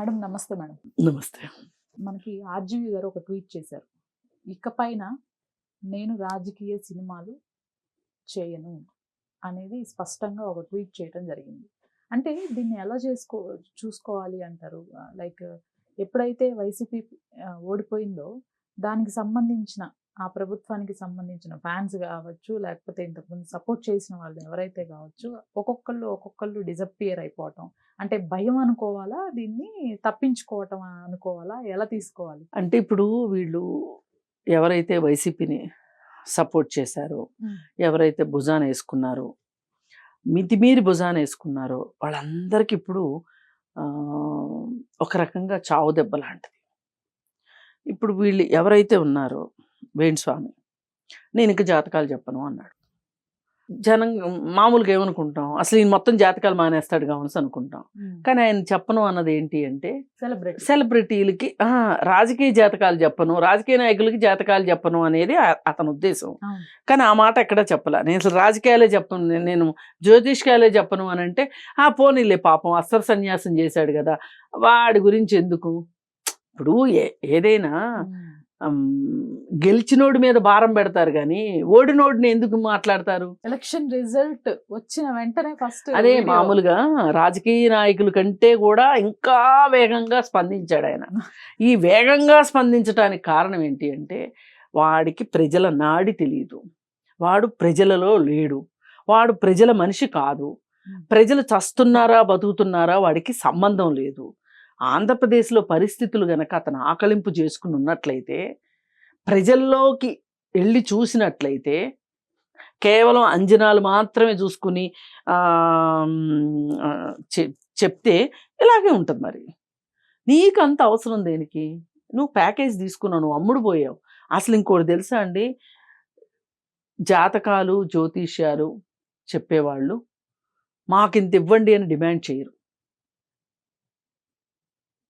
Madam నమస్తే madam. నమస్తే. మనకి ఆర్జీవి గారు ఒక ట్వీట్ చేశారు. ఇకపైన నేను రాజకీయ సినిమాలు చేయను అనేది స్పష్టంగా ఒక ట్వీట్ చేయడం జరిగింది. అంటే దీన్ని ఎలా చూసుకోవాలి అంటారు? లైక్ ఎప్పుడైతే వైసీపీ ఓడిపోయిందో దానికి సంబంధించిన ఆ ప్రభుత్వానికి సంబంధించిన ఫ్యాన్స్ కావచ్చు, లేకపోతే ఇంతకుముందు సపోర్ట్ చేసిన వాళ్ళు ఎవరైతే కావచ్చు, ఒక్కొక్కళ్ళు డిసప్పియర్ అయిపోవటం. అంటే భయం అనుకోవాలా? దీన్ని తప్పించుకోవటం అనుకోవాలా? ఎలా తీసుకోవాలి? అంటే ఇప్పుడు వీళ్ళు ఎవరైతే వైసీపీని సపోర్ట్ చేశారో, ఎవరైతే భుజాన వేసుకున్నారో, మితిమీరి భుజాన వేసుకున్నారో వాళ్ళందరికీ ఇప్పుడు ఒక రకంగా చావు దెబ్బ లాంటిది. ఇప్పుడు వీళ్ళు ఎవరైతే ఉన్నారో వేణుస్వామి, నేను ఇంక జాతకాలు చెప్పను అన్నాడు. జనం మామూలుగా ఏమనుకుంటాం, అసలు ఈయన మొత్తం జాతకాలు మానేస్తాడు కావలసి అనుకుంటాం. కానీ ఆయన చెప్పను అన్నది ఏంటి అంటే సెలబ్రిటీలకి రాజకీయ జాతకాలు చెప్పను, రాజకీయ నాయకులకి జాతకాలు చెప్పను అనేది అతని ఉద్దేశం. కానీ ఆ మాట ఎక్కడా చెప్పలే. నేను అసలు రాజకీయాలే చెప్పను, నేను జ్యోతిష్కాలే చెప్పను అని అంటే పోనీలే పాపం అస్త్ర సన్యాసం చేశాడు కదా, వాడి గురించి ఎందుకు. ఇప్పుడు ఏదైనా గెలిచినోడి మీద భారం పెడతారు కానీ ఓడినోడిని ఎందుకు మాట్లాడతారు? ఎలక్షన్ రిజల్ట్ వచ్చిన వెంటనే ఫస్ట్ అదే మామూలుగా రాజకీయ నాయకుల కంటే కూడా ఇంకా వేగంగా స్పందించాడు ఆయన. ఈ వేగంగా స్పందించడానికి కారణం ఏంటి అంటే వాడికి ప్రజల నాడి తెలియదు, వాడు ప్రజలలో లేడు, వాడు ప్రజల మనిషి కాదు, ప్రజలు చస్తున్నారా బతుకుతున్నారా వాడికి సంబంధం లేదు. ఆంధ్రప్రదేశ్లో పరిస్థితులు గనక అతను ఆకలింపు చేసుకుని ఉన్నట్లయితే, ప్రజల్లోకి వెళ్ళి చూసినట్లయితే, కేవలం అంజనాలు మాత్రమే చూసుకుని చెప్తే ఇలాగే ఉంటుంది. మరి నీకు అంత అవసరం దేనికి? నువ్వు ప్యాకేజ్ తీసుకున్నావు, నువ్వు అమ్ముడు పోయావు. అసలు ఇంకోటి తెలుసా అండి, జాతకాలు జ్యోతిష్యాలు చెప్పేవాళ్ళు మాకింత ఇవ్వండి అని డిమాండ్ చేయరు.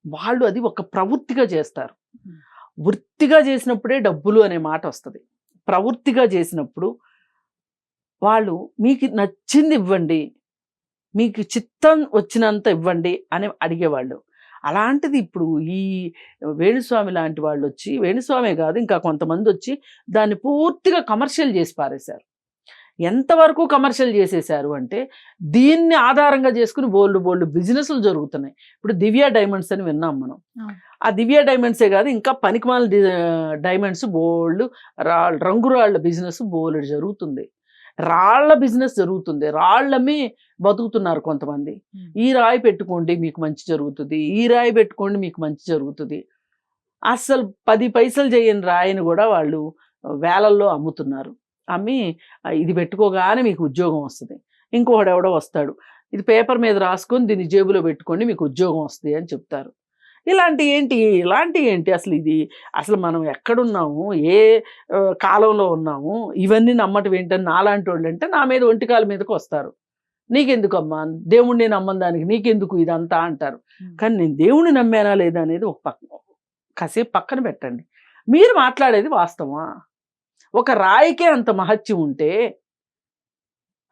వాళ్ళు అది ఒక ప్రవృత్తిగా చేస్తారు. వృత్తిగా చేసినప్పుడే డబ్బులు అనే మాట వస్తుంది. ప్రవృత్తిగా చేసినప్పుడు వాళ్ళు మీకు నచ్చింది ఇవ్వండి, మీకు చిత్తం వచ్చినంత ఇవ్వండి అని అడిగేవాళ్ళు. అలాంటిది ఇప్పుడు ఈ వేణుస్వామి లాంటి వాళ్ళు వచ్చి, వేణుస్వామే కాదు ఇంకా కొంతమంది వచ్చి దాన్ని పూర్తిగా కమర్షియల్ చేసి పారేశారు. ఎంతవరకు కమర్షియల్ చేసేసారు అంటే దీన్ని ఆధారంగా చేసుకుని బోల్డ్ బిజినెస్లు జరుగుతున్నాయి. ఇప్పుడు దివ్య డైమండ్స్ అని విన్నాం మనం. ఆ దివ్య డైమండ్సే కాదు ఇంకా పనికిమాల డైమండ్స్ బోల్డ్, రంగురాళ్ల బిజినెస్ బోల్డ్ జరుగుతుంది, రాళ్ల బిజినెస్ జరుగుతుంది. రాళ్ళమ్మి బతుకుతున్నారు కొంతమంది. ఈ రాయి పెట్టుకోండి మీకు మంచి జరుగుతుంది, ఈ రాయి పెట్టుకోండి మీకు మంచి జరుగుతుంది. అసలు 10 పైసలు చేయని రాయిని కూడా వాళ్ళు వేలల్లో అమ్ముతున్నారు. అమ్మి ఇది పెట్టుకోగానే మీకు ఉద్యోగం వస్తుంది, ఇంకొకడు ఎవడో వస్తాడు ఇది పేపర్ మీద రాసుకొని దీన్ని జేబులో పెట్టుకోండి మీకు ఉద్యోగం వస్తుంది అని చెప్తారు. ఇలాంటి ఏంటి అసలు మనం ఎక్కడున్నాము, ఏ కాలంలో ఉన్నాము, ఇవన్నీ నమ్మటం ఏంటని నాలాంటి వాళ్ళు అంటే నా మీద ఒంటికాల మీదకి వస్తారు. నీకెందుకమ్మా, దేవుణ్ణి నమ్మని దానికి నీకెందుకు ఇదంతా అంటారు. కానీ నేను దేవుణ్ణి నమ్మానా లేదా అనేది కాసేపు పక్కన పెట్టండి. మీరు మాట్లాడేది వాస్తవమా? ఒక రాయికే అంత మహత్యం ఉంటే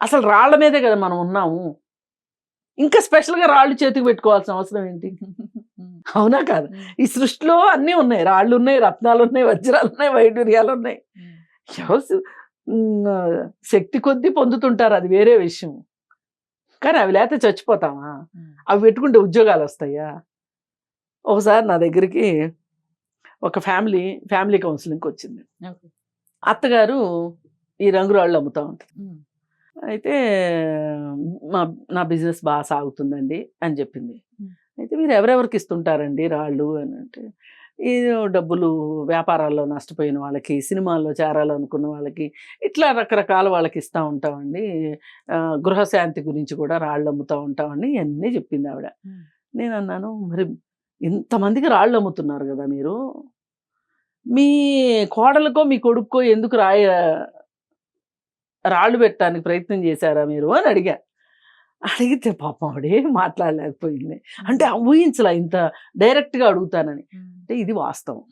అసలు రాళ్ల మీదే కదా మనం ఉన్నాము, ఇంకా స్పెషల్గా రాళ్ళు చేతికి పెట్టుకోవాల్సిన అవసరం ఏంటి? అవునా కాదు? ఈ సృష్టిలో అన్నీ ఉన్నాయి, రాళ్ళు ఉన్నాయి, రత్నాలు ఉన్నాయి, వజ్రాలు ఉన్నాయి, వైడూర్యాలు ఉన్నాయి. శక్తి కొద్దీ పొందుతుంటారు, అది వేరే విషయం. కానీ అవి లేకపోతే చచ్చిపోతామా? అవి పెట్టుకుంటే ఉద్యోగాలు వస్తాయా? ఒకసారి నా దగ్గరికి ఒక ఫ్యామిలీ కౌన్సిలింగ్కి వచ్చింది. అత్తగారు ఈ రంగురాళ్ళు అమ్ముతూ ఉంటారు. అయితే నా బిజినెస్ బాగా సాగుతుందండి అని చెప్పింది. అయితే మీరు ఎవరెవరికి ఇస్తుంటారండి రాళ్ళు అని అంటే, ఈ డబ్బులు వ్యాపారాల్లో నష్టపోయిన వాళ్ళకి, సినిమాల్లో చేరాలనుకున్న వాళ్ళకి, ఇట్లా రకరకాల వాళ్ళకి ఇస్తూ ఉంటామండి. గృహశాంతి గురించి కూడా రాళ్ళు అమ్ముతూ ఉంటామండి ఇవన్నీ చెప్పింది ఆవిడ. నేను అన్నాను, మరి ఇంతమందికి రాళ్ళు అమ్ముతున్నారు కదా మీరు, మీ కోడలకో మీ కొడుక్కో ఎందుకు రాళ్ళు పెట్టడానికి ప్రయత్నం చేశారా మీరు అని అడిగితే పాపం ఆవిడే మాట్లాడలేకపోయింది. అంటే ఊహించలా ఇంత డైరెక్ట్గా అడుగుతానని. అంటే ఇది వాస్తవం,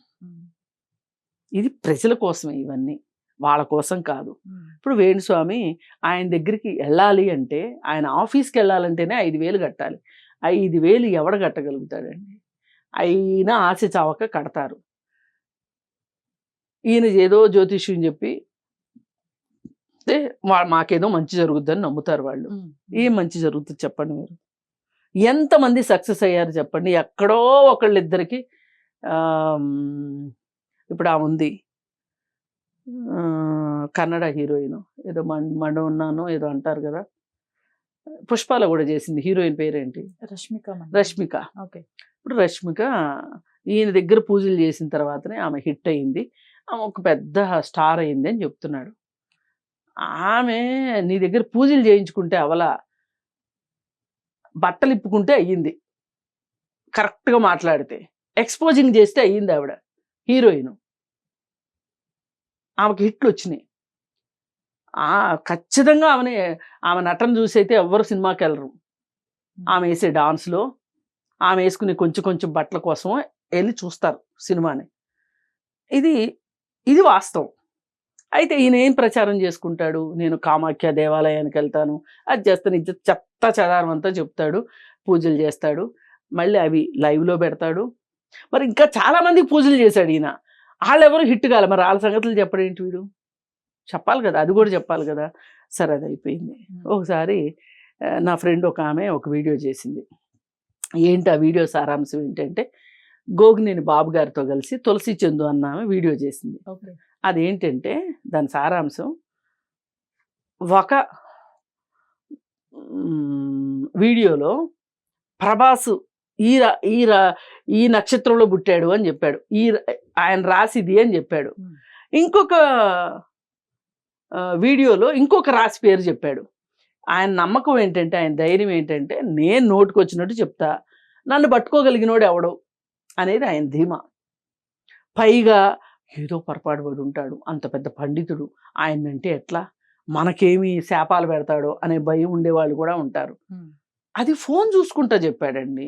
ఇది ప్రజల కోసమే, ఇవన్నీ వాళ్ళ కోసం కాదు. ఇప్పుడు వేణుస్వామి ఆయన దగ్గరికి వెళ్ళాలి అంటే, ఆయన ఆఫీస్కి వెళ్ళాలంటేనే 5,000 కట్టాలి. 5,000 ఎవడ కట్టగలుగుతాడండి? అయినా ఆశ చావక కడతారు. ఈయన ఏదో జ్యోతిష్యం చెప్పి మాకేదో మంచి జరుగుద్దని నమ్ముతారు వాళ్ళు. ఏం మంచి జరుగుతుంది చెప్పండి మీరు? ఎంతమంది సక్సెస్ అయ్యారు చెప్పండి? ఎక్కడో ఒకళ్ళిద్దరికి ఇప్పుడు ఆ ఉంది కన్నడ హీరోయిన్, ఏదో ఉన్నాను ఏదో అంటారు కదా, పుష్పాలో కూడా చేసింది. హీరోయిన్ పేరేంటి? రష్మిక. ఓకే. ఇప్పుడు రష్మిక ఈయన దగ్గర పూజలు చేసిన తర్వాతనే ఆమె హిట్ అయింది, ఆమె ఒక పెద్ద స్టార్ అయింది అని చెప్తున్నాడు. ఆమె నీ దగ్గర పూజలు చేయించుకుంటే అవలా, బట్టలు ఇప్పుకుంటే అయ్యింది, కరెక్ట్గా మాట్లాడితే ఎక్స్పోజింగ్ చేస్తే అయ్యింది. ఆవిడ హీరోయిన్, ఆమెకి హిట్లు వచ్చినాయి. ఖచ్చితంగా ఆమె నటన చూసి అయితే ఎవ్వరు సినిమాకి వెళ్ళరు. ఆమె వేసే డాన్స్లో, ఆమె వేసుకునే కొంచెం కొంచెం బట్టల కోసం వెళ్ళి చూస్తారు సినిమాని. ఇది వాస్తవం. అయితే ఈయన ఏం ప్రచారం చేసుకుంటాడు? నేను కామాఖ్య దేవాలయానికి వెళ్తాను, అది చేస్తాను, ఇది చెత్త చెదారం అంతా చెప్తాడు, పూజలు చేస్తాడు, మళ్ళీ అవి లైవ్లో పెడతాడు. మరి ఇంకా చాలామందికి పూజలు చేశాడు ఈయన, వాళ్ళెవరు హిట్ కాలే. మరి వాళ్ళ సంగతులు చెప్పడేంటి వీడు? చెప్పాలి కదా, అది కూడా చెప్పాలి కదా. సరే, అది అయిపోయింది. ఒకసారి నా ఫ్రెండ్ ఒక ఆమె ఒక వీడియో చేసింది. ఏంటి ఆ వీడియో సారాంశం ఏంటంటే, గోగినేని బాబు గారితో కలిసి తులసి చందు అన్న ఆమె వీడియో చేసింది. అదేంటంటే దాని సారాంశం, ఒక వీడియోలో ప్రభాస్ ఈ నక్షత్రంలో పుట్టాడు అని చెప్పాడు, ఆయన రాసిది అని చెప్పాడు. ఇంకొక వీడియోలో ఇంకొక రాశి పేరు చెప్పాడు. ఆయన నమ్మకం ఏంటంటే, ఆయన ధైర్యం ఏంటంటే, నేను నోటికి వచ్చినట్టు చెప్తా, నన్ను పట్టుకోగలిగినోడు ఎవడు అనేది ఆయన ధీమా. పైగా ఏదో పొరపాటు పడి ఉంటాడు, అంత పెద్ద పండితుడు, ఆయనంటే ఎట్లా మనకేమి శాపాలు పెడతాడో అనే భయం ఉండేవాళ్ళు కూడా ఉంటారు. అది ఫోన్ చూసుకుంటా చెప్పాడండి.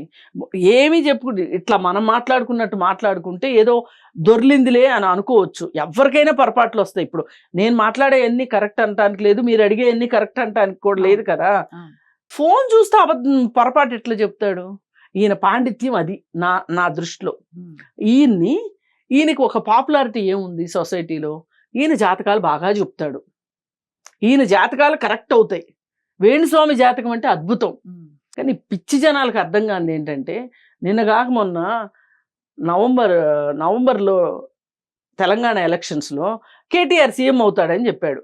ఏమీ చెప్పుకుంటే ఇట్లా మనం మాట్లాడుకున్నట్టు మాట్లాడుకుంటే ఏదో దొర్లిందిలే అని అనుకోవచ్చు. ఎవరికైనా పొరపాట్లు వస్తాయి. ఇప్పుడు నేను మాట్లాడే అన్ని కరెక్ట్ అంటానికి లేదు, మీరు అడిగే అన్ని కరెక్ట్ అంటానికి కూడా లేదు కదా. ఫోన్ చూస్తే పొరపాటు ఎట్లా చెప్తాడు? ఈయన పాండిత్యం అది నా దృష్టిలో. ఈయనకి ఒక పాపులారిటీ ఏముంది సొసైటీలో? ఈయన జాతకాలు బాగా చెప్తాడు, ఈయన జాతకాలు కరెక్ట్ అవుతాయి. వేణుస్వామి జాతకం అంటే అద్భుతం. కానీ పిచ్చి జనాలకు అర్థం కానిది ఏంటంటే, నిన్నగాక మొన్న నవంబర్లో తెలంగాణ ఎలక్షన్స్లో కేటీఆర్ సీఎం అవుతాడని చెప్పాడు.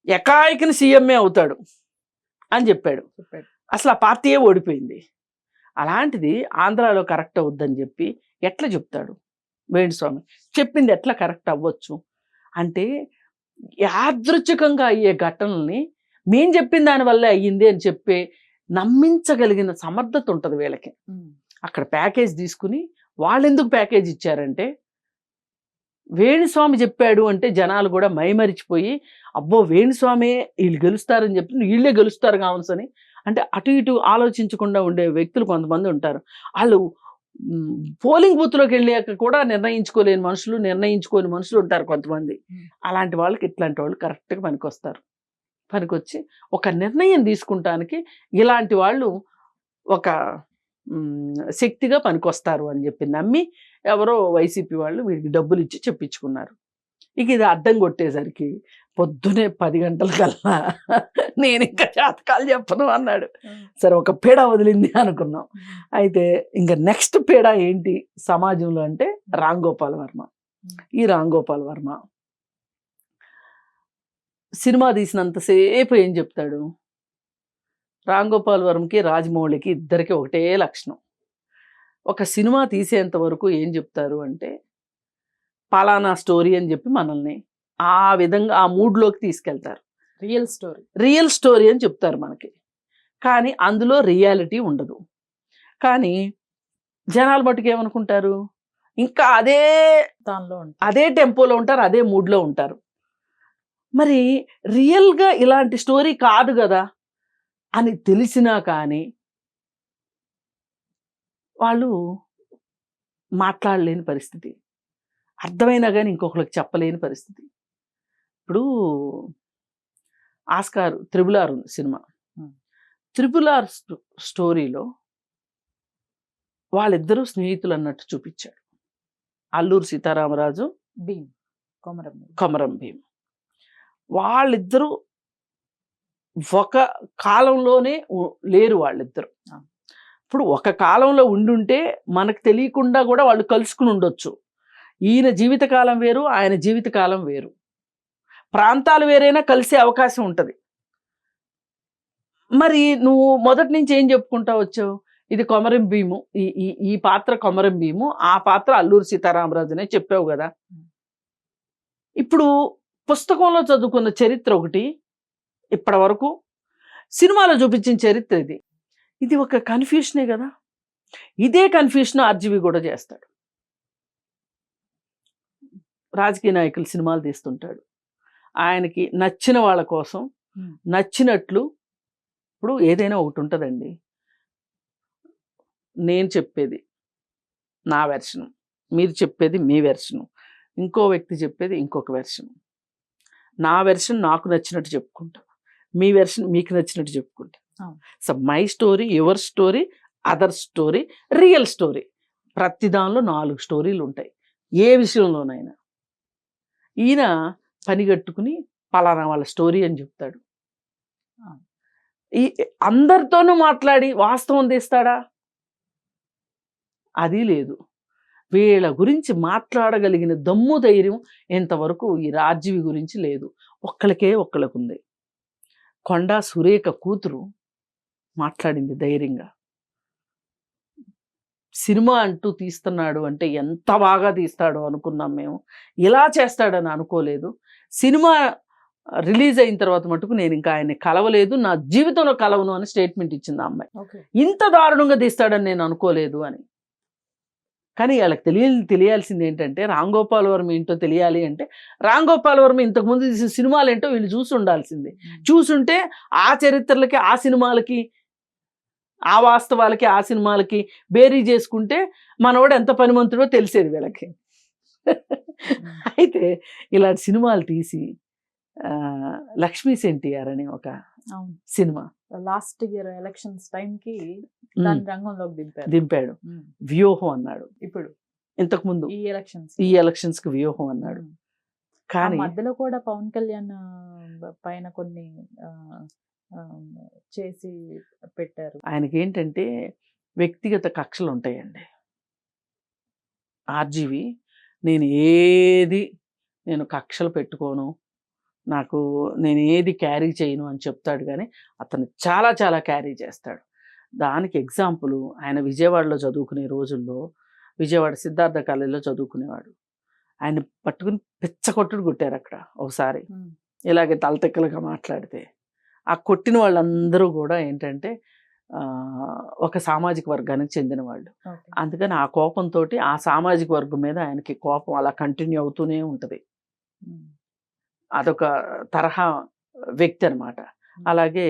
ఎకాయికిని సీఎంఏ అవుతాడు అని చెప్పాడు. అసలు ఆ పార్టీయే ఓడిపోయింది. అలాంటిది ఆంధ్రాలో కరెక్ట్ అవుద్దని చెప్పి ఎట్లా చెప్తాడు వేణుస్వామి? చెప్పింది ఎట్లా కరెక్ట్ అవ్వచ్చు అంటే, యాదృచ్ఛికంగా అయ్యే ఘటనల్ని మేం చెప్పిన దానివల్లే అయ్యింది అని చెప్పి నమ్మించగలిగిన సమర్థత ఉంటుంది వీళ్ళకి. అక్కడ ప్యాకేజ్ తీసుకుని వాళ్ళు ఎందుకు ప్యాకేజ్ ఇచ్చారంటే, వేణుస్వామి చెప్పాడు అంటే జనాలు కూడా మైమరిచిపోయి, అబ్బో వేణుస్వామి వీళ్ళు గెలుస్తారని చెప్పి వీళ్ళే గెలుస్తారు కావలసని, అంటే అటు ఇటు ఆలోచించకుండా ఉండే వ్యక్తులు కొంతమంది ఉంటారు. వాళ్ళు పోలింగ్ బూత్లోకి వెళ్ళాక కూడా నిర్ణయించుకోలేని మనుషులు, నిర్ణయించుకోని మనుషులు ఉంటారు కొంతమంది. అలాంటి వాళ్ళకి ఇట్లాంటి వాళ్ళు కరెక్ట్గా పనికొస్తారు. పనికొచ్చి ఒక నిర్ణయం తీసుకుంటానికి ఇలాంటి వాళ్ళు ఒక శక్తిగా పనికొస్తారు అని చెప్పి నమ్మి ఎవరో వైసీపీ వాళ్ళు వీడికి డబ్బులు ఇచ్చి చెప్పించుకున్నారు. ఇక ఇది అడ్డం కొట్టేసరికి పొద్దునే 10 గంటల కల్లా నేను ఇంకా జాతకాలు చెప్పను అన్నాడు. సరే, ఒక పీడ వదిలింది అనుకున్నాం. అయితే ఇంకా నెక్స్ట్ పీడ ఏంటి సమాజంలో అంటే రామ్ గోపాల్ వర్మ. ఈ రామ్ గోపాల్ వర్మ సినిమా తీసినంతసేపు ఏం చెప్తాడు? రామ్ గోపాల్ వర్మకి రాజమౌళికి ఇద్దరికి ఒకటే లక్షణం. ఒక సినిమా తీసేంత వరకు ఏం చెప్తారు అంటే, పలానా స్టోరీ అని చెప్పి మనల్ని ఆ విధంగా ఆ మూడ్లోకి తీసుకెళ్తారు. రియల్ స్టోరీ అని చెప్తారు మనకి, కానీ అందులో రియాలిటీ ఉండదు. కానీ జనాలు మటుకు ఏమనుకుంటారు, ఇంకా అదే టెంపోలో ఉంటారు, అదే మూడ్లో ఉంటారు. మరి రియల్గా ఇలాంటి స్టోరీ కాదు కదా అని తెలిసినా కానీ వాళ్ళు మాట్లాడలేని పరిస్థితి, అర్థమైనా కానీ ఇంకొకరికి చెప్పలేని పరిస్థితి. ఇప్పుడు ఆస్కార్ త్రిబుల్ ఆర్ ఉంది సినిమా. త్రిబుల్ ఆర్ స్టోరీలో వాళ్ళిద్దరూ స్నేహితులు అన్నట్టు చూపించాడు. అల్లూరి సీతారామరాజు, భీమ్, కొమరం భీమ్. కొమరం భీమ్ వాళ్ళిద్దరూ ఒక కాలంలోనే లేరు వాళ్ళిద్దరు. ఇప్పుడు ఒక కాలంలో ఉండుంటే మనకు తెలియకుండా కూడా వాళ్ళు కలుసుకుని ఉండొచ్చు. ఈయన జీవితకాలం వేరు, ఆయన జీవితకాలం వేరు, ప్రాంతాలు వేరైనా కలిసే అవకాశం ఉంటుంది. మరి నువ్వు మొదటి నుంచి ఏం చెప్పుకుంటా వచ్చావు, ఇది కొమరం భీము, ఈ పాత్ర కొమరం భీము, ఆ పాత్ర అల్లూరి సీతారామరాజు అనే చెప్పావు కదా. ఇప్పుడు పుస్తకంలో చదువుకున్న చరిత్ర ఒకటి, ఇప్పటి వరకు సినిమాలో చూపించిన చరిత్ర ఇది. ఇది ఒక కన్ఫ్యూషనే కదా. ఇదే కన్ఫ్యూషన్ ఆర్జీవి కూడా చేస్తాడు. రాజకీయ నాయకులు సినిమాలు తీస్తుంటాడు, ఆయనకి నచ్చిన వాళ్ళ కోసం నచ్చినట్లు. ఇప్పుడు ఏదైనా ఒకటి ఉంటుందండి, నేను చెప్పేది నా వెర్షను, మీరు చెప్పేది మీ వెర్షను, ఇంకో వ్యక్తి చెప్పేది ఇంకొక వెర్షను. నా వెర్షన్ నాకు నచ్చినట్టు చెప్పుకుంటా, మీ వెర్షన్ మీకు నచ్చినట్టు చెప్పుకుంటా. So my story, your story, other story, real story. ప్రతి దానిలో 4 స్టోరీలు ఉంటాయి ఏ విషయంలోనైనా. ఈయన పనిగట్టుకుని పలానా వాళ్ళ స్టోరీ అని చెప్తాడు. ఈ అందరితోనూ మాట్లాడి వాస్తవం తీస్తాడా? అది లేదు. వీళ్ళ గురించి మాట్లాడగలిగిన దమ్ము ధైర్యం ఇంతవరకు ఈ రాజీవి గురించి లేదు. ఒక్కళ్ళకు ఉంది. కొండా సురేఖ కూతురు మాట్లాడింది ధైర్యంగా. సినిమా అంటూ తీస్తున్నాడు అంటే ఎంత బాగా తీస్తాడో అనుకున్నాం మేము, ఇలా చేస్తాడని అనుకోలేదు. సినిమా రిలీజ్ అయిన తర్వాత మటుకు నేను ఇంకా ఆయన్ని కలవలేదు, నా జీవితంలో కలవను అని స్టేట్మెంట్ ఇచ్చింది ఆ అమ్మాయి. ఇంత దారుణంగా తీస్తాడని నేను అనుకోలేదు అని. కానీ వాళ్ళకి తెలియాల్సింది ఏంటంటే, రామ్ గోపాల్ వర్మ ఏంటో తెలియాలి అంటే, రామ్ గోపాల్ వర్మ ఇంతకుముందు తీసిన సినిమాలు ఏంటో వీళ్ళు చూసి ఉండాల్సింది. చూసుంటే ఆ చరిత్రలకి, ఆ సినిమాలకి, ఆ వాస్తవాలకి, ఆ సినిమాలకి బేరీ చేసుకుంటే మనోడు ఎంత పనిమంతుడో తెలిసేది వీళ్ళకి. అయితే ఇలాంటి సినిమాలు తీసి లక్ష్మీ ఎన్టీఆర్ అని ఒక సినిమా లాస్ట్ ఇయర్ ఎలక్షన్స్ టైంకి రంగంలోకి దింపాడు. వ్యూహం అన్నాడు. ఇప్పుడు ఇంతకుముందు ఈ ఎలక్షన్స్ కి వ్యూహం అన్నాడు. కానీ మధ్యలో కూడా పవన్ కళ్యాణ్ పైన కొన్ని చేసి పెట్టారు. ఆయనకి ఏంటంటే వ్యక్తిగత కక్షలు ఉంటాయండి. ఆర్జీవి నేను కక్షలు పెట్టుకోను, నేను ఏది క్యారీ చేయను అని చెప్తాడు. కానీ అతను చాలా చాలా క్యారీ చేస్తాడు. దానికి ఎగ్జాంపుల్, ఆయన విజయవాడలో చదువుకునే రోజుల్లో, విజయవాడ సిద్ధార్థ కాలేజీలో చదువుకునేవాడు. ఆయన పట్టుకుని పిచ్చకొట్టుడు కొట్టారు అక్కడ ఒకసారి, ఇలాగే తలతెక్కలుగా మాట్లాడితే. ఆ కొట్టిన వాళ్ళందరూ కూడా ఏంటంటే ఒక సామాజిక వర్గానికి చెందిన వాళ్ళు. అందుకని ఆ కోపంతో ఆ సామాజిక వర్గం మీద ఆయనకి కోపం అలా కంటిన్యూ అవుతూనే ఉంటుంది. అదొక తరహా వ్యక్తి అనమాట. అలాగే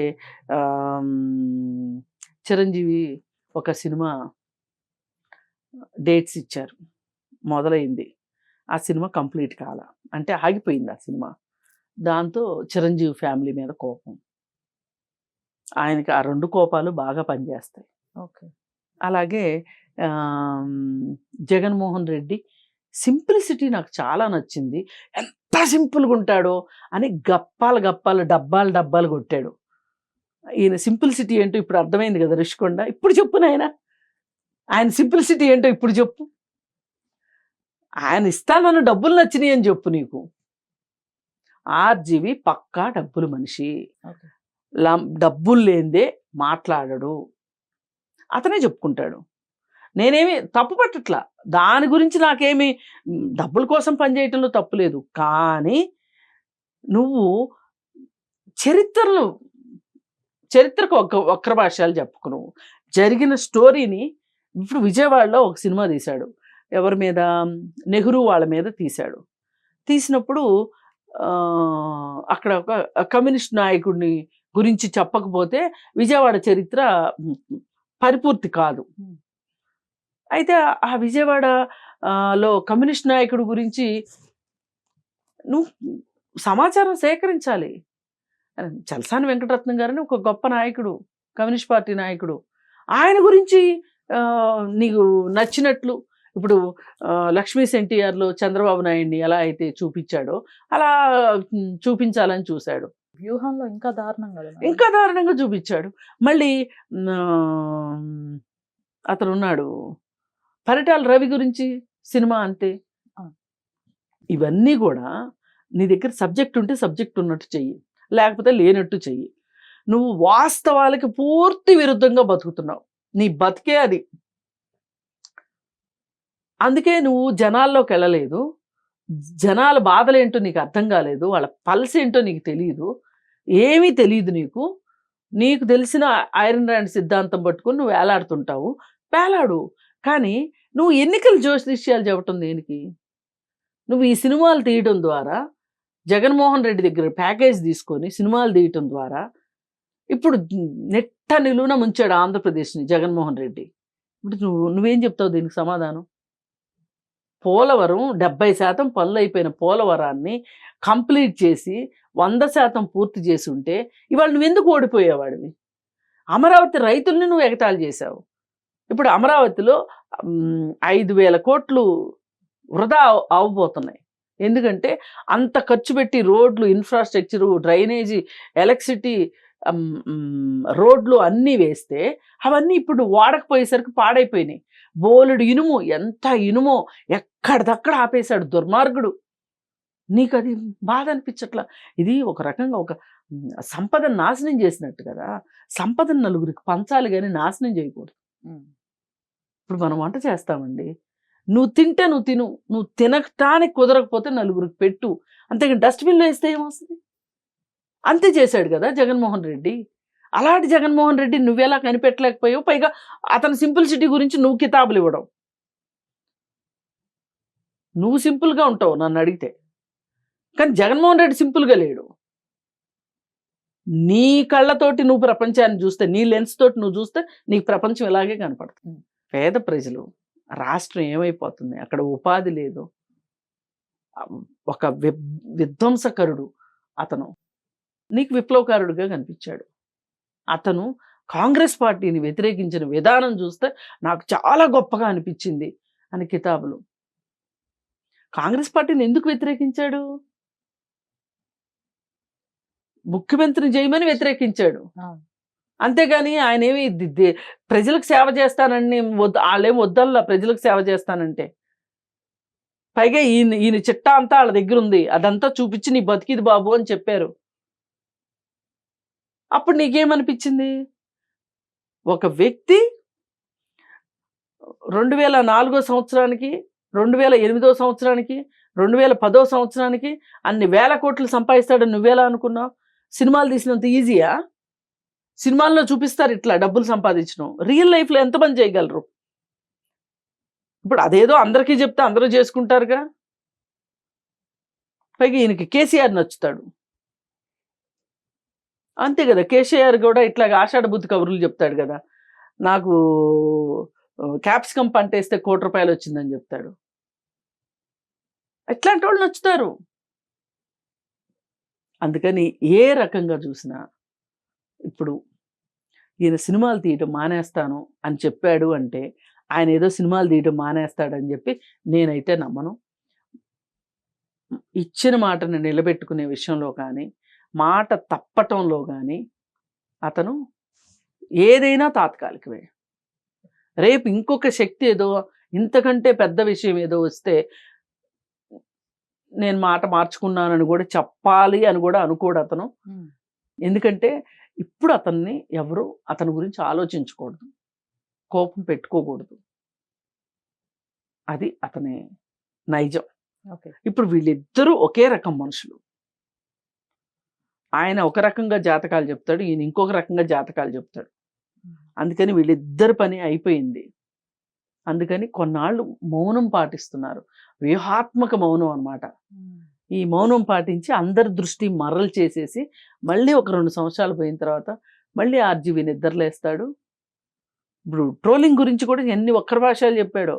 చిరంజీవి ఒక సినిమా డేట్స్ ఇచ్చారు, మొదలైంది. ఆ సినిమా కంప్లీట్ కాల, అంటే ఆగిపోయింది ఆ సినిమా. దాంతో చిరంజీవి ఫ్యామిలీ మీద కోపం. ఆయనకి ఆ 2 కోపాలు బాగా పనిచేస్తాయి. అలాగే జగన్మోహన్ రెడ్డి సింప్లిసిటీ నాకు చాలా నచ్చింది. ఎంత సింపుల్గా ఉంటాడో అని గప్పాలు డబ్బాలు కొట్టాడు. ఈయన సింప్లిసిటీ ఏంటో ఇప్పుడు అర్థమైంది కదా రిషికొండ. ఇప్పుడు చెప్పు నాయన, ఆయన సింప్లిసిటీ ఏంటో ఇప్పుడు చెప్పు. ఆయన ఇస్తానన్న డబ్బులు నచ్చినాయి అని చెప్పు నీకు. ఆర్జీవి పక్కా డబ్బులు మనిషి, డబ్బులు లేనిదే మాట్లాడడు, అతనే చెప్పుకుంటాడు. నేనేమి తప్పు పట్టట్లా, దాని గురించి నాకేమి డబ్బుల కోసం పనిచేయటంలో తప్పు లేదు. కానీ నువ్వు చరిత్రకు వక్ర భాష్యాలు చెప్పుకు, నువ్వు జరిగిన స్టోరీని. ఇప్పుడు విజయవాడలో ఒక సినిమా తీశాడు, ఎవరి మీద, నెహ్రూ వాళ్ళ మీద తీశాడు. తీసినప్పుడు అక్కడ ఒక కమ్యూనిస్ట్ నాయకుడిని గురించి చెప్పకపోతే విజయవాడ చరిత్ర పరిపూర్తి కాదు. అయితే ఆ విజయవాడలో కమ్యూనిస్ట్ నాయకుడి గురించి నువ్వు సమాచారం సేకరించాలి. చలసాని వెంకటరత్నం గారని ఒక గొప్ప నాయకుడు, కమ్యూనిస్ట్ పార్టీ నాయకుడు, ఆయన గురించి నీకు నచ్చినట్లు ఇప్పుడు లక్ష్మీ ఎన్టీఆర్లో చంద్రబాబు నాయుడిని ఎలా అయితే చూపించాడో అలా చూపించాలని చూశాడు. వ్యూహంలో ఇంకా దారుణం కదా మేడం. ఇంకా దారుణంగా చూపించాడు. మళ్ళీ అతను ఉన్నాడు పరిటాల రవి గురించి సినిమా అంతే. ఇవన్నీ కూడా నీ దగ్గర సబ్జెక్ట్ ఉంటే సబ్జెక్ట్ ఉన్నట్టు చెయ్యి, లేకపోతే లేనట్టు చెయ్యి. నువ్వు వాస్తవాలకి పూర్తి విరుద్ధంగా బతుకుతున్నావు. నీ బతికే అది. అందుకే నువ్వు జనాల్లోకి వెళ్ళలేదు. జనాల బాధలేంటో నీకు అర్థం కాలేదు. వాళ్ళ పల్స్ ఏంటో నీకు తెలియదు. ఏమీ తెలియదు నీకు. నీకు తెలిసిన ఐరన్ ర్యాండ్ సిద్ధాంతం పట్టుకుని నువ్వు వేలాడుతుంటావు. వేలాడు. కానీ నువ్వు ఎన్నికల జ్యోతిష్యాలు చెప్పటం దేనికి? నువ్వు ఈ సినిమాలు తీయటం ద్వారా జగన్మోహన్ రెడ్డి దగ్గర ప్యాకేజ్ తీసుకొని సినిమాలు తీయటం ద్వారా ఇప్పుడు నెట్ట నిలువున ముంచాడు ఆంధ్రప్రదేశ్ని జగన్మోహన్ రెడ్డి. ఇప్పుడు నువ్వేం చెప్తావు దీనికి సమాధానం? పోలవరం 70% పనులు అయిపోయిన పోలవరాన్ని కంప్లీట్ చేసి 100% పూర్తి చేసి ఉంటే ఇవాళ నువ్వెందుకు ఓడిపోయేవాడివి? అమరావతి రైతుల్ని నువ్వు ఎగతాళి చేశావు. ఇప్పుడు అమరావతిలో 5,000 కోట్లు వృధా అవబోతున్నాయి. ఎందుకంటే అంత ఖర్చు పెట్టి రోడ్లు, ఇన్ఫ్రాస్ట్రక్చరు, డ్రైనేజీ, ఎలక్ట్రిసిటీ, రోడ్లు అన్నీ వేస్తే అవన్నీ ఇప్పుడు వాడకపోయేసరికి పాడైపోయినాయి. బోలెడు ఇనుము, ఎంత ఇనుమో ఎక్కడిదక్కడ ఆపేశాడు దుర్మార్గుడు. నీకు అది బాధ అనిపించట్లా? ఇది ఒక రకంగా ఒక సంపదను నాశనం చేసినట్టు కదా. సంపదను నలుగురికి పంచాలి కానీ నాశనం చేయకూడదు. ఇప్పుడు మనం వంట చేస్తామండి, నువ్వు తింటే నువ్వు తిను, నువ్వు తినటానికి కుదరకపోతే నలుగురికి పెట్టు, అంతేగాని డస్ట్బిన్లో వేస్తే ఏమొస్తుంది? అంతే చేశాడు కదా జగన్మోహన్ రెడ్డి. అలాంటి జగన్మోహన్ రెడ్డి నువ్వెలా కనిపెట్టలేకపోయావు? పైగా అతని సింపుల్సిటీ గురించి నువ్వు కితాబులు ఇవ్వడం. నువ్వు సింపుల్గా ఉంటావు నన్ను అడిగితే, కానీ జగన్మోహన్ రెడ్డి సింపుల్గా లేడు. నీ కళ్ళతోటి నువ్వు ప్రపంచాన్ని చూస్తే, నీ లెన్స్ తోటి నువ్వు చూస్తే నీకు ప్రపంచం ఇలాగే కనపడుతుంది. పేద ప్రజలు, రాష్ట్రం ఏమైపోతుంది, అక్కడ ఉపాధి లేదు. ఒక విధ్వంసకరుడు అతను నీకు విప్లవకారుడిగా కనిపించాడు. అతను కాంగ్రెస్ పార్టీని వ్యతిరేకించిన విధానం చూస్తే నాకు చాలా గొప్పగా అనిపించింది అని కితాబులు. కాంగ్రెస్ పార్టీని ఎందుకు వ్యతిరేకించాడు? ముఖ్యమంత్రిని చేయమని వ్యతిరేకించాడు. అంతేగాని ఆయన ఏమి ప్రజలకు సేవ చేస్తానని వాళ్ళేం వద్దల్లా ప్రజలకు సేవ చేస్తానంటే. పైగా ఈయన చిట్టా అంతా వాళ్ళ దగ్గర ఉంది, అదంతా చూపించి నీ బతికిది బాబు అని చెప్పారు. అప్పుడు నీకేమనిపించింది? ఒక వ్యక్తి 2004 సంవత్సరానికి, 2008 సంవత్సరానికి, 2010 సంవత్సరానికి అన్ని వేల కోట్లు సంపాదిస్తాడని నువ్వేలా అనుకున్నావు? సినిమాలు తీసినంత ఈజీయా? సినిమాల్లో చూపిస్తారు ఇట్లా డబ్బులు సంపాదించడం. రియల్ లైఫ్లో ఎంతమంది చేయగలరు? ఇప్పుడు అదేదో అందరికీ చెప్తే అందరూ చేసుకుంటారుగా. పైగా ఈయనకి కేసీఆర్ నచ్చుతాడు అంతే కదా. కేసీఆర్ కూడా ఇట్లాగా ఆషాఢ బుద్ధి కబుర్లు చెప్తాడు కదా. నాకు క్యాప్సికం పంట వేస్తే ₹1,00,00,000 వచ్చిందని చెప్తాడు. ఇట్లాంటి వాళ్ళు నచ్చుతారు. అందుకని ఏ రకంగా చూసినా ఇప్పుడు ఈయన సినిమాలు తీయటం మానేస్తాను అని చెప్పాడు అంటే ఆయన ఏదో సినిమాలు తీయటం మానేస్తాడని చెప్పి నేనైతే నమ్మను. ఇచ్చిన మాటను నిలబెట్టుకునే విషయంలో కానీ, మాట తప్పటంలో కానీ అతను ఏదైనా తాత్కాలికమే. రేపు ఇంకొక శక్తి ఏదో ఇంతకంటే పెద్ద విషయం ఏదో వస్తే నేను మాట మార్చుకున్నానని కూడా చెప్పాలి అని కూడా అనుకోడు అతను. ఎందుకంటే ఇప్పుడు అతన్ని ఎవరు అతని గురించి ఆలోచించకూడదు, కోపం పెట్టుకోకూడదు. అది అతని నైజం. ఇప్పుడు వీళ్ళిద్దరూ ఒకే రకం మనుషులు. ఆయన ఒక రకంగా జాతకాలు చెప్తాడు, ఈయన ఇంకొక రకంగా జాతకాలు చెప్తాడు. అందుకని వీళ్ళిద్దరి పని అయిపోయింది. అందుకని కొన్నాళ్ళు మౌనం పాటిస్తున్నారు. వ్యూహాత్మక మౌనం అన్నమాట. ఈ మౌనం పాటించి అందరి దృష్టి మర్రలు చేసేసి మళ్ళీ ఒక 2 సంవత్సరాలు పోయిన తర్వాత మళ్ళీ ఆర్జీవి నిద్రలేస్తాడు. ఇప్పుడు ట్రోలింగ్ గురించి కూడా ఎన్ని వక్ర భాషలు చెప్పాడో.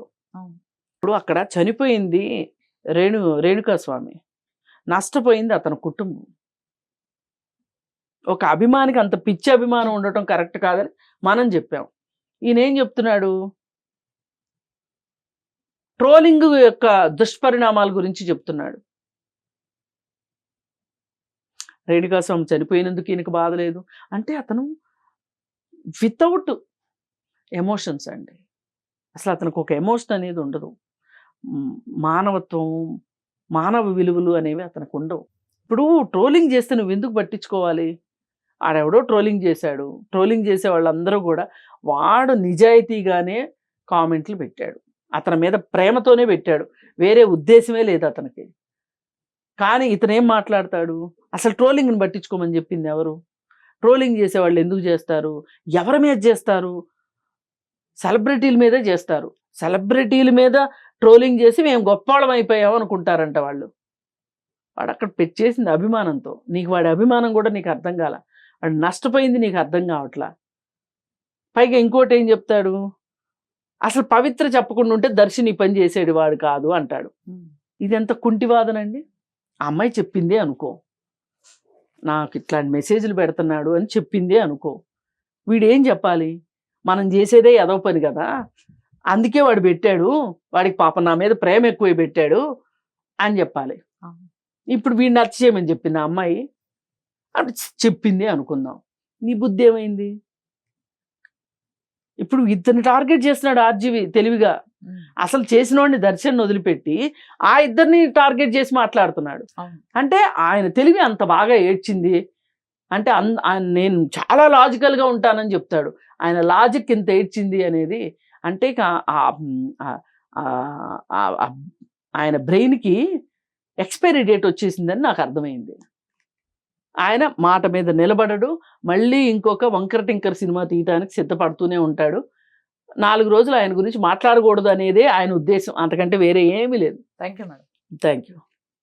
ఇప్పుడు అక్కడ చనిపోయింది రేణుకాస్వామి, నష్టపోయింది అతని కుటుంబం. ఒక అభిమానికి అంత పిచ్చి అభిమానం ఉండటం కరెక్ట్ కాదని మనం చెప్పాం. ఈయన ఏం చెప్తున్నాడు, ట్రోలింగ్ యొక్క దుష్పరిణామాల గురించి చెప్తున్నాడు. రేణుకాస్వామి చనిపోయినందుకు ఈయనకు బాధ లేదు అంటే అతను వితౌట్ ఎమోషన్స్ అండి. అసలు అతనికి ఒక ఎమోషన్ అనేది ఉండదు. మానవత్వం, మానవ విలువలు అనేవి అతనికి ఉండవు. ఇప్పుడు ట్రోలింగ్ చేస్తే నువ్వు ఎందుకు పట్టించుకోవాలి? ఆడెవడో ట్రోలింగ్ చేశాడు. ట్రోలింగ్ చేసే వాళ్ళందరూ కూడా వాడు నిజాయితీగానే కామెంట్లు పెట్టాడు, అతని మీద ప్రేమతోనే పెట్టాడు, వేరే ఉద్దేశమే లేదు అతనికి. కానీ ఇతను ఏం మాట్లాడతాడు, అసలు ట్రోలింగ్ని పట్టించుకోమని చెప్పింది ఎవరు? ట్రోలింగ్ చేసేవాళ్ళు ఎందుకు చేస్తారు? ఎవరి మీద చేస్తారు? సెలబ్రిటీల మీదే చేస్తారు. సెలబ్రిటీల మీద ట్రోలింగ్ చేసి మేము గొప్పవాళ్ళం అయిపోయాం అనుకుంటారంట వాళ్ళు. వాడు అక్కడ పెట్టేసింది అభిమానంతో. నీకు వాడి అభిమానం కూడా నీకు అర్థం కాల, వాడు నష్టపోయింది నీకు అర్థం కావట్లా. పైగా ఇంకోటి ఏం చెప్తాడు, అసలు పవిత్ర చెప్పకుండా ఉంటే దర్శని పని చేసేడు వాడు కాదు అంటాడు. ఇది ఎంత కుంటివాదనండి. ఆ అమ్మాయి చెప్పిందే అనుకో, నాకు ఇట్లాంటి మెసేజ్లు పెడుతున్నాడు అని చెప్పిందే అనుకో, వీడు ఏం చెప్పాలి? మనం చేసేదే ఏదో పని కదా, అందుకే వాడు పెట్టాడు, వాడికి పాపం నా మీద ప్రేమ ఎక్కువ పెట్టాడు అని చెప్పాలి. ఇప్పుడు వీడిని నచ్చ చేయమని చెప్పింది ఆ అమ్మాయి, అంటే చెప్పింది అనుకుందాం, నీ బుద్ధి ఏమైంది? ఇప్పుడు ఇద్దరిని టార్గెట్ చేస్తున్నాడు ఆర్జీవి తెలివిగా. అసలు చేసిన వాడిని దర్శన్ వదిలిపెట్టి ఆ ఇద్దరిని టార్గెట్ చేసి మాట్లాడుతున్నాడు. అంటే ఆయన తెలివి అంత బాగా ఏడ్చింది అంటే నేను చాలా లాజికల్గా ఉంటానని చెప్తాడు. ఆయన లాజిక్ ఎంత ఏడ్చింది అనేది అంటే ఇక ఆయన బ్రెయిన్కి ఎక్స్పైరీ డేట్ వచ్చేసిందని నాకు అర్థమైంది. ఆయన మాట మీద నిలబడడు, మళ్ళీ ఇంకొక వంకర టింకర్ సినిమా తీయడానికి సిద్ధపడుతూనే ఉంటాడు. 4 రోజులు ఆయన గురించి మాట్లాడకూడదు అనేదే ఆయన ఉద్దేశం, అంతకంటే వేరే ఏమీ లేదు. Thank you madam. Thank you.